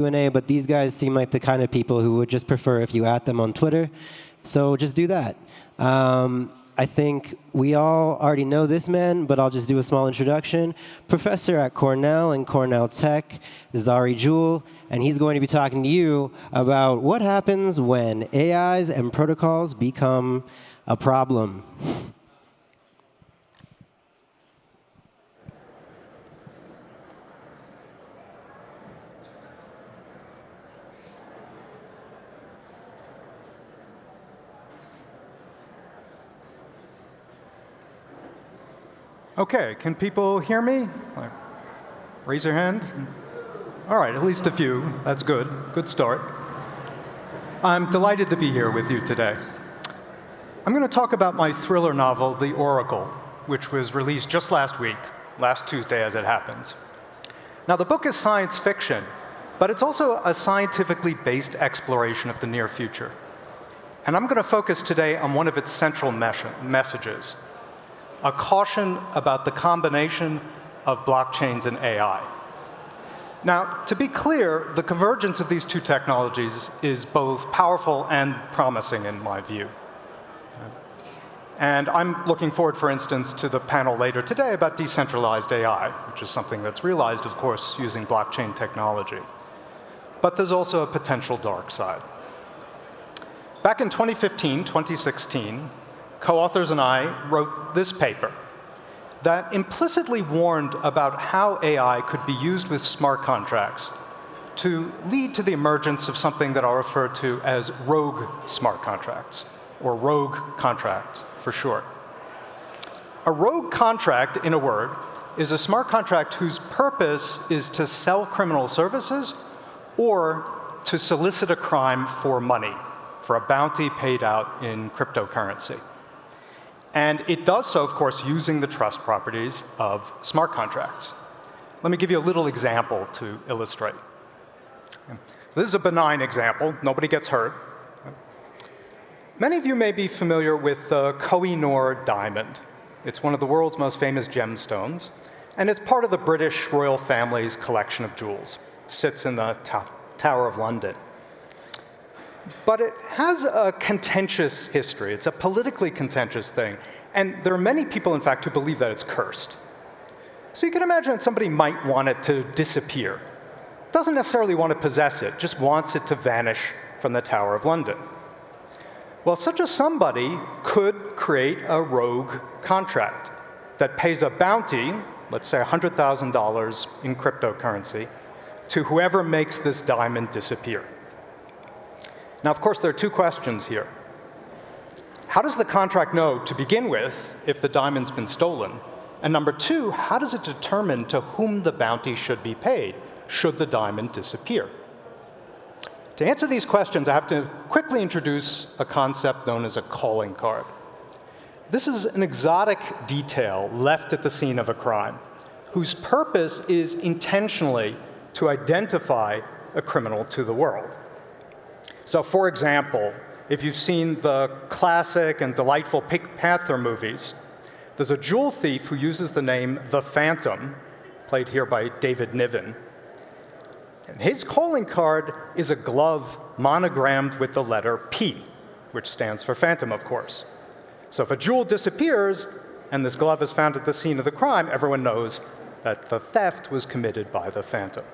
Q&A, but these guys seem like the kind of people who would just prefer if you at them on Twitter. So just do that. I think we all already know this man, but I'll just do a small introduction. Professor at Cornell and Cornell Tech, Juels, and he's going to be talking to you about what happens when AIs and protocols become a problem. OK, can people hear me? Raise your hand. All right, at least a few. That's good. Good start. I'm delighted to be here with you today. I'm going to talk about my thriller novel, The Oracle, which was released just last week, last Tuesday as it happens. Now, the book is science fiction, but it's also a scientifically based exploration of the near future. And I'm going to focus today on one of its central messages, a caution about the combination of blockchains and AI. Now, to be clear, the convergence of these two technologies is both powerful and promising in my view. And I'm looking forward, for instance, to the panel later today about decentralized AI, which is something that's realized, of course, using blockchain technology. But there's also a potential dark side. Back in 2015, 2016, co-authors and I wrote this paper that implicitly warned about how AI could be used with smart contracts to lead to the emergence of something that I'll refer to as rogue smart contracts, or rogue contract for short. A rogue contract, in a word, is a smart contract whose purpose is to sell criminal services or to solicit a crime for money, for a bounty paid out in cryptocurrency. And it does so, of course, using the trust properties of smart contracts. Let me give you a little example to illustrate. This is a benign example. Nobody gets hurt. Many of you may be familiar with the Koh-i-Noor diamond. It's one of the world's most famous gemstones, and it's part of the British royal family's collection of jewels. It sits in the Tower of London. But it has a contentious history. It's a politically contentious thing. And there are many people, in fact, who believe that it's cursed. So you can imagine that somebody might want it to disappear. Doesn't necessarily want to possess it, just wants it to vanish from the Tower of London. Well, such a somebody could create a rogue contract that pays a bounty, let's say $100,000 in cryptocurrency, to whoever makes this diamond disappear. Now, of course, there are two questions here. How does the contract know, to begin with, if the diamond's been stolen? And number two, how does it determine to whom the bounty should be paid, should the diamond disappear? To answer these questions, I have to quickly introduce a concept known as a calling card. This is an exotic detail left at the scene of a crime, whose purpose is intentionally to identify a criminal to the world. So, for example, if you've seen the classic and delightful Pink Panther movies, there's a jewel thief who uses the name The Phantom, played here by David Niven. And his calling card is a glove monogrammed with the letter P, which stands for Phantom, of course. So if a jewel disappears and this glove is found at the scene of the crime, everyone knows that the theft was committed by the Phantom.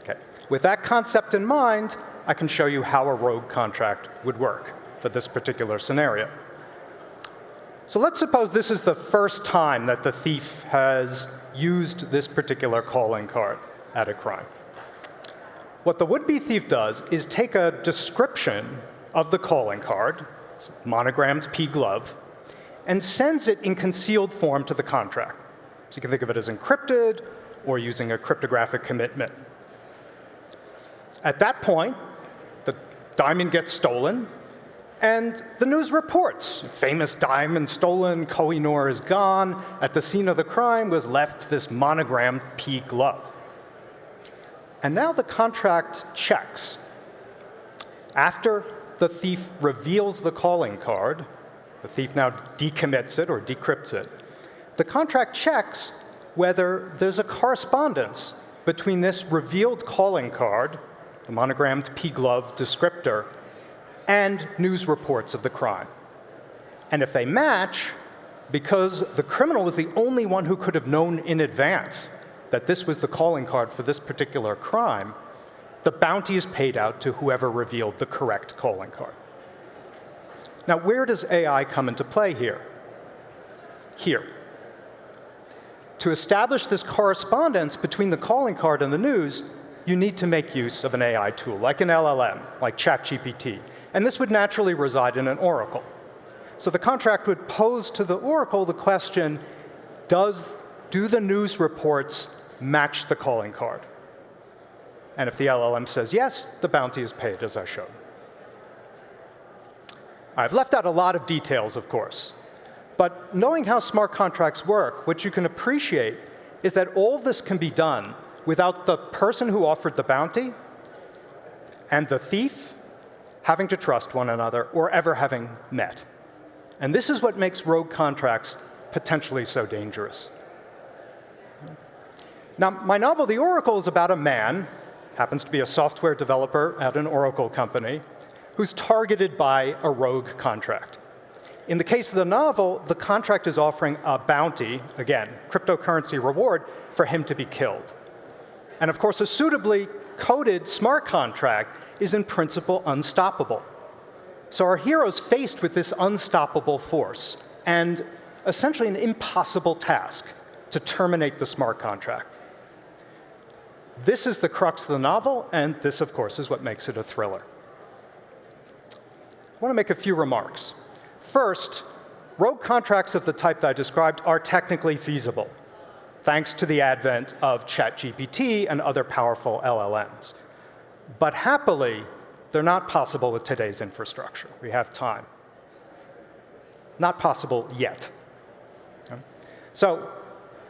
Okay. With that concept in mind, I can show you how a rogue contract would work for this particular scenario. So let's suppose this is the first time that the thief has used this particular calling card at a crime. What the would-be thief does is take a description of the calling card, monogrammed P glove, and sends it in concealed form to the contract. So you can think of it as encrypted or using a cryptographic commitment. At that point, the diamond gets stolen, and the news reports, famous diamond stolen, Koh-i-Noor is gone. At the scene of the crime was left this monogrammed P glove. And now the contract checks. After the thief reveals the calling card, the thief now decommits it or decrypts it, the contract checks whether there's a correspondence between this revealed calling card, the monogrammed P-glove descriptor, and news reports of the crime. And if they match, because the criminal was the only one who could have known in advance that this was the calling card for this particular crime, the bounty is paid out to whoever revealed the correct calling card. Now, where does AI come into play here? Here. To establish this correspondence between the calling card and the news, you need to make use of an AI tool, like an LLM, like ChatGPT. And this would naturally reside in an oracle. So the contract would pose to the oracle the question, do the news reports match the calling card? And if the LLM says yes, the bounty is paid, as I showed. I've left out a lot of details, of course. But knowing how smart contracts work, what you can appreciate is that all this can be done without the person who offered the bounty and the thief having to trust one another or ever having met. And this is what makes rogue contracts potentially so dangerous. Now, my novel, The Oracle, is about a man, happens to be a software developer at an Oracle company, who's targeted by a rogue contract. In the case of the novel, the contract is offering a bounty, again, cryptocurrency reward, for him to be killed. And of course, a suitably coded smart contract is in principle unstoppable. So our hero's faced with this unstoppable force and essentially an impossible task to terminate the smart contract. This is the crux of the novel, and this, of course, is what makes it a thriller. I want to make a few remarks. First, rogue contracts of the type that I described are technically feasible, thanks to the advent of ChatGPT and other powerful LLMs. But happily, they're not possible with today's infrastructure. We have time. Not possible yet. Okay? So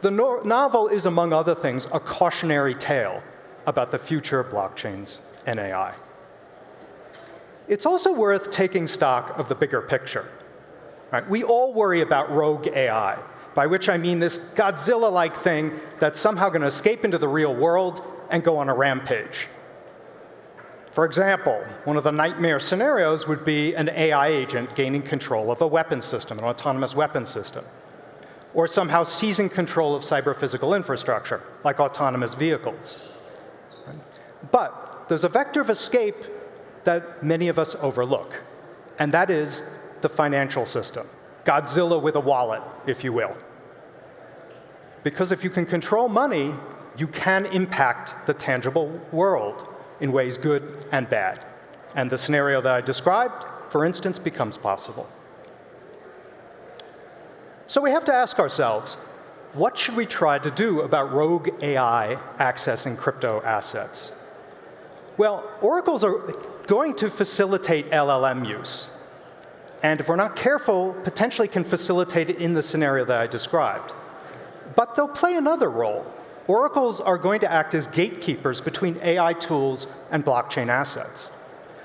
the novel is, among other things, a cautionary tale about the future of blockchains and AI. It's also worth taking stock of the bigger picture. Right? We all worry about rogue AI, by which I mean this Godzilla-like thing that's somehow going to escape into the real world and go on a rampage. For example, one of the nightmare scenarios would be an AI agent gaining control of a weapons system, an autonomous weapons system, or somehow seizing control of cyber-physical infrastructure, like autonomous vehicles. But there's a vector of escape that many of us overlook, and that is the financial system. Godzilla with a wallet, if you will. Because if you can control money, you can impact the tangible world in ways good and bad. And the scenario that I described, for instance, becomes possible. So we have to ask ourselves, what should we try to do about rogue AI accessing crypto assets? Well, oracles are going to facilitate LLM use. And if we're not careful, potentially can facilitate it in the scenario that I described. But they'll play another role. Oracles are going to act as gatekeepers between AI tools and blockchain assets.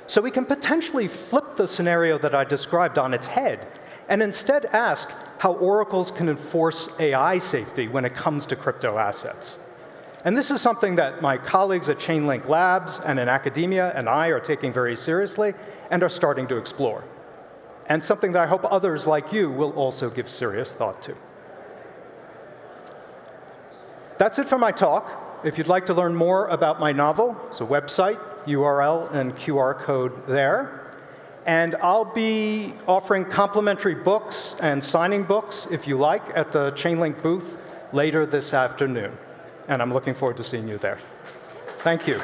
So we can potentially flip the scenario that I described on its head and instead ask how oracles can enforce AI safety when it comes to crypto assets. And this is something that my colleagues at Chainlink Labs and in academia and I are taking very seriously and are starting to explore. And something that I hope others like you will also give serious thought to. That's it for my talk. If you'd like to learn more about my novel, it's a website, URL, and QR code there. And I'll be offering complimentary books and signing books, if you like, at the Chainlink booth later this afternoon. And I'm looking forward to seeing you there. Thank you.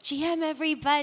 GM, everybody.